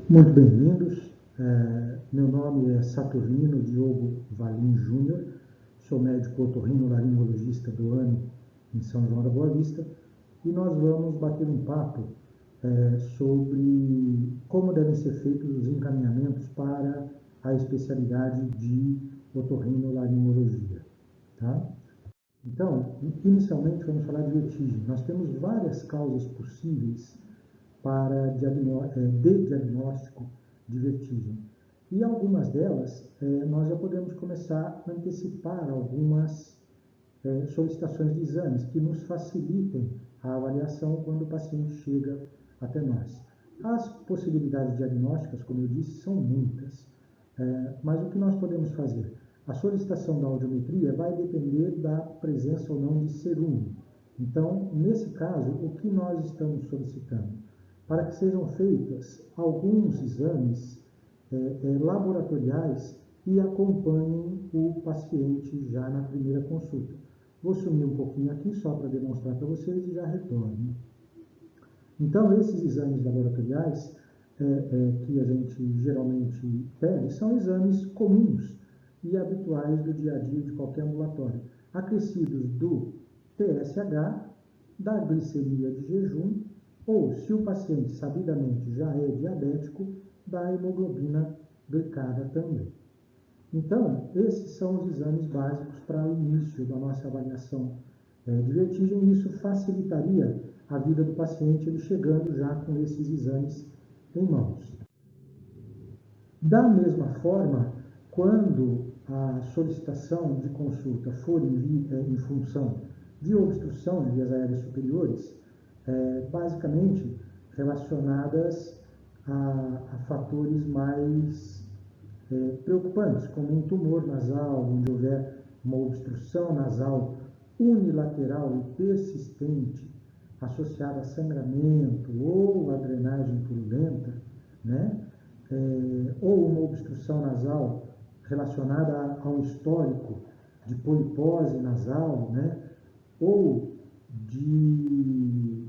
Muito bem-vindos. Meu nome é Saturnino Diogo Valim Júnior, sou médico otorrinolaringologista do AME em São João da Boa Vista e nós vamos bater um papo sobre como devem ser feitos os encaminhamentos para a especialidade de otorrinolaringologia. Tá? Então, inicialmente vamos falar de vertigem. Nós temos várias causas possíveis de diagnóstico de vertigem. E algumas delas, nós já podemos começar a antecipar algumas solicitações de exames que nos facilitem a avaliação quando o paciente chega até nós. As possibilidades diagnósticas, como eu disse, são muitas, mas o que nós podemos fazer? A solicitação da audiometria vai depender da presença ou não de cerúmen. Então, nesse caso, o que nós estamos solicitando? Para que sejam feitos alguns exames laboratoriais e acompanhem o paciente já na primeira consulta. Vou sumir um pouquinho aqui só para demonstrar para vocês e já retorno. Então, esses exames laboratoriais que a gente geralmente pede são exames comuns e habituais do dia a dia de qualquer ambulatório, acrescidos do TSH, da glicemia de jejum, ou, se o paciente sabidamente já é diabético, da hemoglobina glicada também. Então, esses são os exames básicos para o início da nossa avaliação de vertigem, e isso facilitaria a vida do paciente, ele chegando já com esses exames em mãos. Da mesma forma, quando a solicitação de consulta for em função de obstrução de vias aéreas superiores, basicamente relacionadas a fatores mais preocupantes, como um tumor nasal, onde houver uma obstrução nasal unilateral e persistente, associada a sangramento ou a drenagem purulenta, né? Ou uma obstrução nasal relacionada a um histórico de polipose nasal, né? Ou de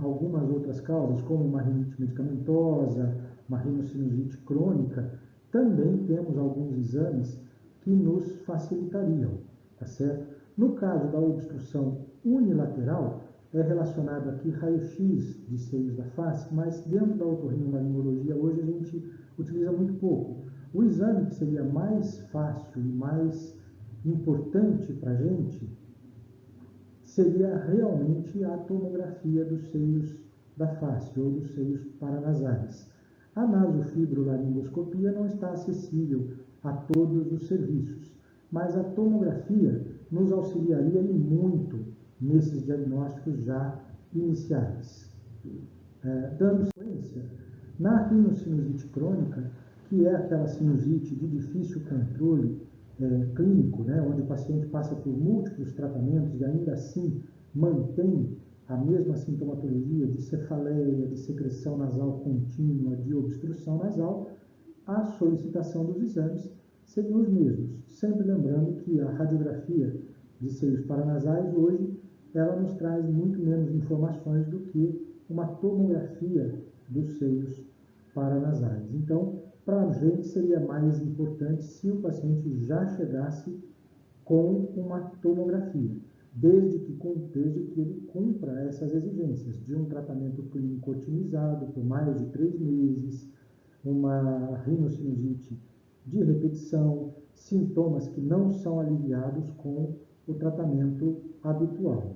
algumas outras causas, como uma rinite medicamentosa, uma rinocinusite crônica, também temos alguns exames que nos facilitariam, tá certo? No caso da obstrução unilateral, é relacionado aqui raio-x de seios da face, mas dentro da otorrinolaringologia hoje a gente utiliza muito pouco. O exame que seria mais fácil e mais importante para a gente seria realmente a tomografia dos seios da face ou dos seios paranasais. A nasofibrolaringoscopia não está acessível a todos os serviços, mas a tomografia nos auxiliaria e muito nesses diagnósticos já iniciais. Dando sequência, na rinocinusite crônica, que é aquela sinusite de difícil controle clínico, né, onde o paciente passa por múltiplos tratamentos e ainda assim mantém a mesma sintomatologia de cefaleia, de secreção nasal contínua, de obstrução nasal, a solicitação dos exames seriam os mesmos. Sempre lembrando que a radiografia de seios paranasais hoje, ela nos traz muito menos informações do que uma tomografia dos seios paranasais. Então, para a gente seria mais importante se o paciente já chegasse com uma tomografia, desde que ele cumpra essas exigências de um tratamento clínico otimizado por mais de 3 meses, uma rinocinusite de repetição, sintomas que não são aliviados com o tratamento habitual.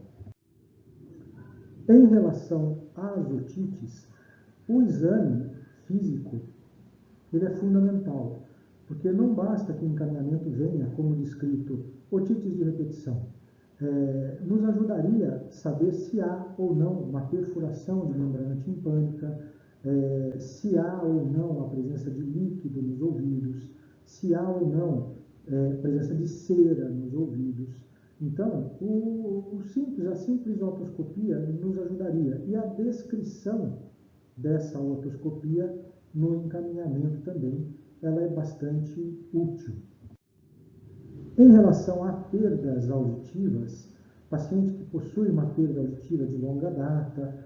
Em relação às otites, o exame físico ele é fundamental, porque não basta que o encaminhamento venha, como descrito, otites de repetição. Nos ajudaria a saber se há ou não uma perfuração de membrana timpânica, se há ou não a presença de líquido nos ouvidos, se há ou não presença de cera nos ouvidos. Então, a simples otoscopia nos ajudaria. E a descrição dessa otoscopia no encaminhamento também, ela é bastante útil. Em relação a perdas auditivas, paciente que possui uma perda auditiva de longa data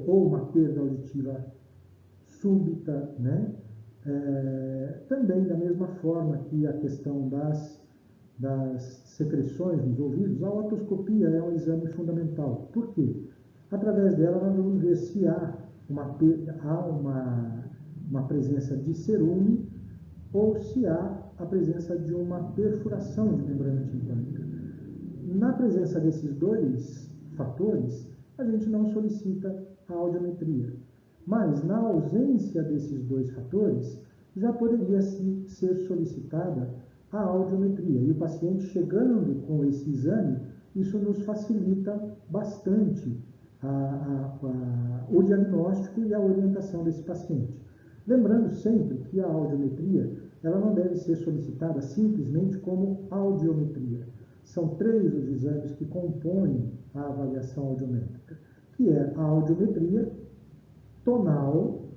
ou uma perda auditiva súbita, né? Também da mesma forma que a questão das secreções nos ouvidos, a otoscopia é um exame fundamental. Por quê? Através dela nós vamos ver se há uma presença de cerume ou se há a presença de uma perfuração de membrana timpânica. Na presença desses dois fatores, a gente não solicita a audiometria. Mas, na ausência desses dois fatores, já poderia ser solicitada a audiometria. E o paciente chegando com esse exame, isso nos facilita bastante o diagnóstico e a orientação desse paciente. Lembrando sempre que a audiometria ela não deve ser solicitada simplesmente como audiometria. São 3 os exames que compõem a avaliação audiométrica, que é a audiometria tonal,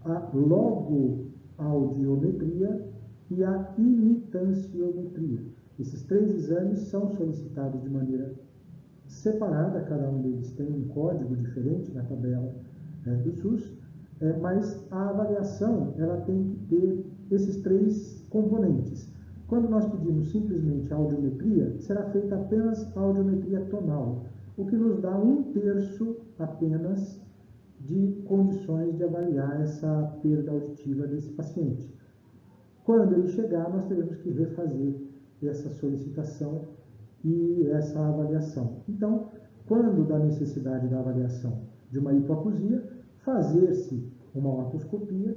a logoaudiometria e a imitanciometria. Esses 3 exames são solicitados de maneira separada, cada um deles tem um código diferente na tabela do SUS, mas a avaliação ela tem que ter esses 3 componentes. Quando nós pedimos simplesmente a audiometria, será feita apenas a audiometria tonal, o que nos dá 1/3 apenas de condições de avaliar essa perda auditiva desse paciente. Quando ele chegar, nós teremos que refazer essa solicitação e essa avaliação. Então, quando da necessidade da avaliação de uma hipoacusia, fazer-se uma otoscopia.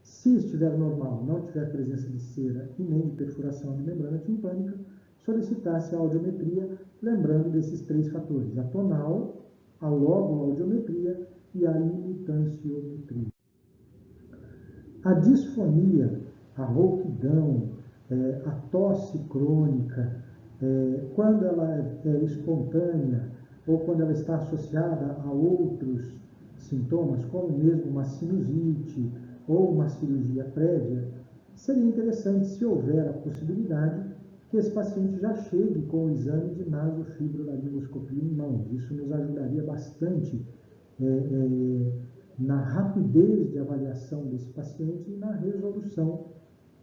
Se estiver normal, não tiver presença de cera e nem de perfuração de membrana timpânica, solicitar-se a audiometria, lembrando desses 3 fatores, a tonal, a logoaudiometria e a imitanciometria. A disfonia, a rouquidão, a tosse crônica, quando ela é espontânea ou quando ela está associada a outros sintomas, como mesmo uma sinusite ou uma cirurgia prévia, seria interessante, se houver a possibilidade, que esse paciente já chegue com o exame de nasofibrolaringoscopia em mãos. Isso nos ajudaria bastante na rapidez de avaliação desse paciente e na resolução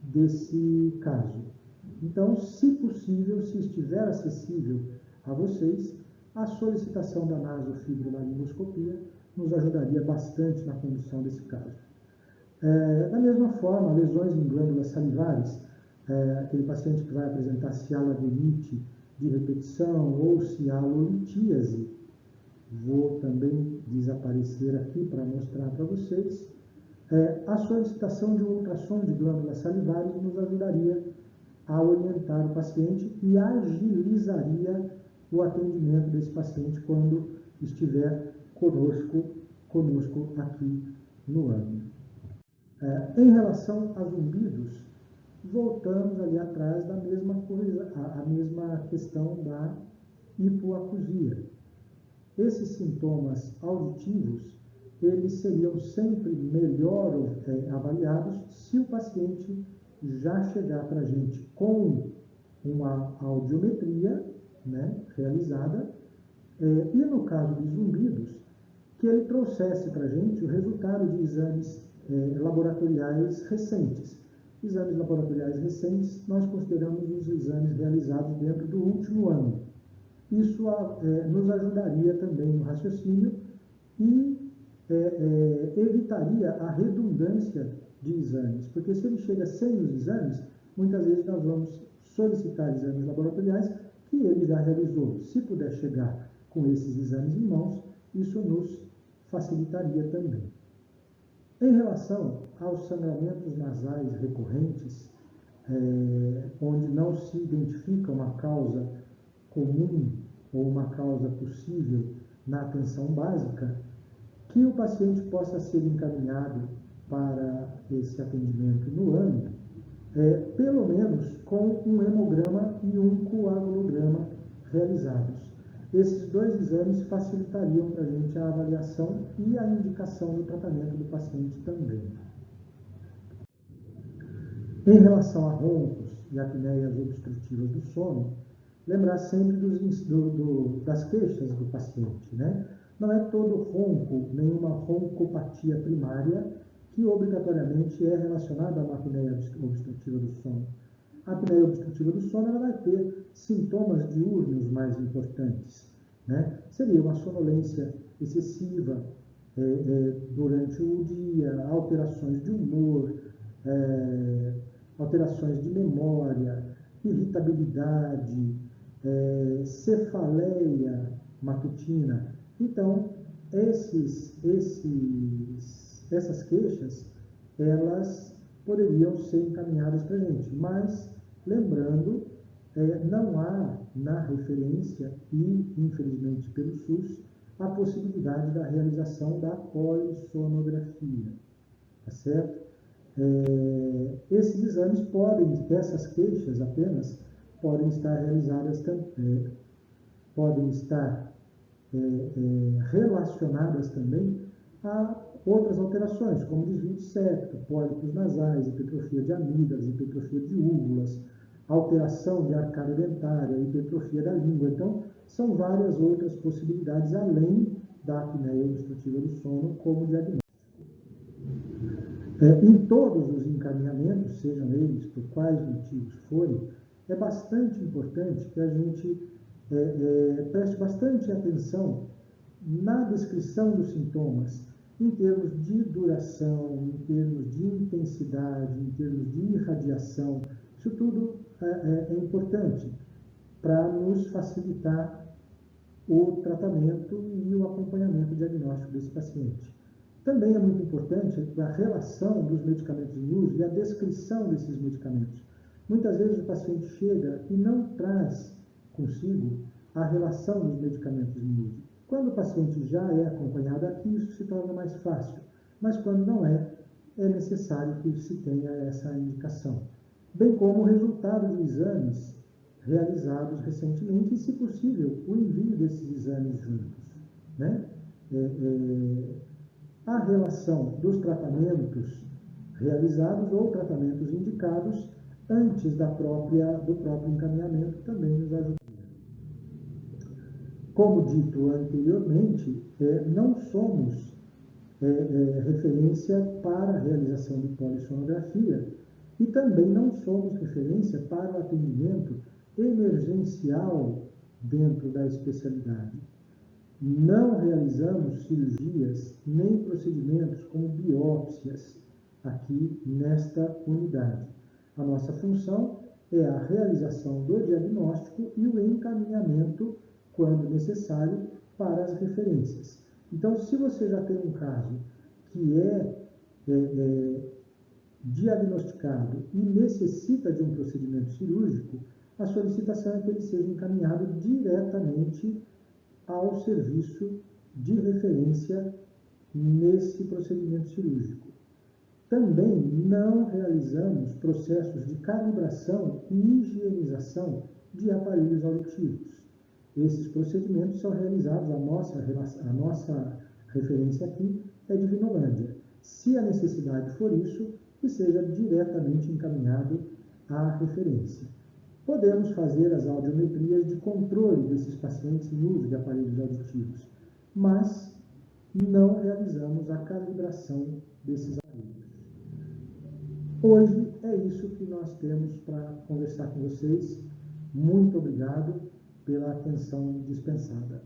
desse caso. Então, se possível, se estiver acessível a vocês, a solicitação da nasofibrolaringoscopia nos ajudaria bastante na condução desse caso. Da mesma forma, lesões em glândulas salivares, aquele paciente que vai apresentar cialadenite de repetição ou cialolitíase, vou também desaparecer aqui para mostrar para vocês, a solicitação de um ultrassom de glândulas salivares nos ajudaria a orientar o paciente e agilizaria o atendimento desse paciente quando estiver conosco aqui no ano. Em relação a zumbidos, voltamos ali atrás da mesma coisa, a mesma questão da hipoacusia. Esses sintomas auditivos, eles seriam sempre melhor avaliados se o paciente já chegar para a gente com uma audiometria, né, realizada, e no caso de zumbidos, que ele trouxesse para a gente o resultado de exames laboratoriais recentes. Exames laboratoriais recentes, nós consideramos os exames realizados dentro do último ano. Isso nos ajudaria também no raciocínio e evitaria a redundância de exames, porque se ele chega sem os exames, muitas vezes nós vamos solicitar exames laboratoriais que ele já realizou. Se puder chegar com esses exames em mãos, isso nos facilitaria também. Em relação aos sangramentos nasais recorrentes, onde não se identifica uma causa comum ou uma causa possível na atenção básica, que o paciente possa ser encaminhado para esse atendimento no ano, pelo menos com um hemograma e um coagulograma realizados. Esses 2 exames facilitariam para a gente a avaliação e a indicação do tratamento do paciente também. Em relação a roncos e apneias obstrutivas do sono, lembrar sempre das queixas do paciente, né? Não é todo ronco, nenhuma roncopatia primária que obrigatoriamente é relacionada à apneia obstrutiva do sono. A apneia obstrutiva do sono ela vai ter sintomas diurnos mais importantes, né? Seria uma sonolência excessiva durante o dia, alterações de humor, alterações de memória, irritabilidade, cefaleia matutina. Então, essas queixas, elas poderiam ser encaminhadas para a gente, mas lembrando, não há na referência e, infelizmente, pelo SUS, a possibilidade da realização da polissonografia, tá certo? Esses exames essas queixas apenas, podem estar realizadas, podem estar relacionadas também a outras alterações, como desvio de septo, pólipos nasais, hipertrofia de amígdalas, hipertrofia de úvulas, alteração de arcada dentária, hipertrofia da língua. Então, são várias outras possibilidades, além da apneia obstrutiva do sono, como diagnóstico. Em todos os encaminhamentos, sejam eles por quais motivos forem, é bastante importante que a gente preste bastante atenção na descrição dos sintomas, em termos de duração, em termos de intensidade, em termos de irradiação. Isso tudo é importante para nos facilitar o tratamento e o acompanhamento diagnóstico desse paciente. Também é muito importante a relação dos medicamentos em uso e a descrição desses medicamentos. Muitas vezes o paciente chega e não traz consigo a relação dos medicamentos em uso. Quando o paciente já é acompanhado aqui, isso se torna mais fácil, mas quando não é necessário que se tenha essa indicação. Bem como o resultado de exames realizados recentemente e, se possível, o envio desses exames juntos, né? A relação dos tratamentos realizados ou tratamentos indicados antes do próprio encaminhamento também nos ajuda. Como dito anteriormente, não somos referência para a realização de polissonografia e também não somos referência para o atendimento emergencial dentro da especialidade. Não realizamos cirurgias nem procedimentos como biópsias aqui nesta unidade. A nossa função é a realização do diagnóstico e o encaminhamento, quando necessário, para as referências. Então, se você já tem um caso que é diagnosticado e necessita de um procedimento cirúrgico, a solicitação é que ele seja encaminhado diretamente ao serviço de referência nesse procedimento cirúrgico. Também não realizamos processos de calibração e higienização de aparelhos auditivos. Esses procedimentos são realizados, a nossa referência aqui é de Vinolândia. Se a necessidade for isso, que seja diretamente encaminhado à referência. Podemos fazer as audiometrias de controle desses pacientes em uso de aparelhos auditivos, mas não realizamos a calibração desses aparelhos. Hoje é isso que nós temos para conversar com vocês. Muito obrigado pela atenção dispensada.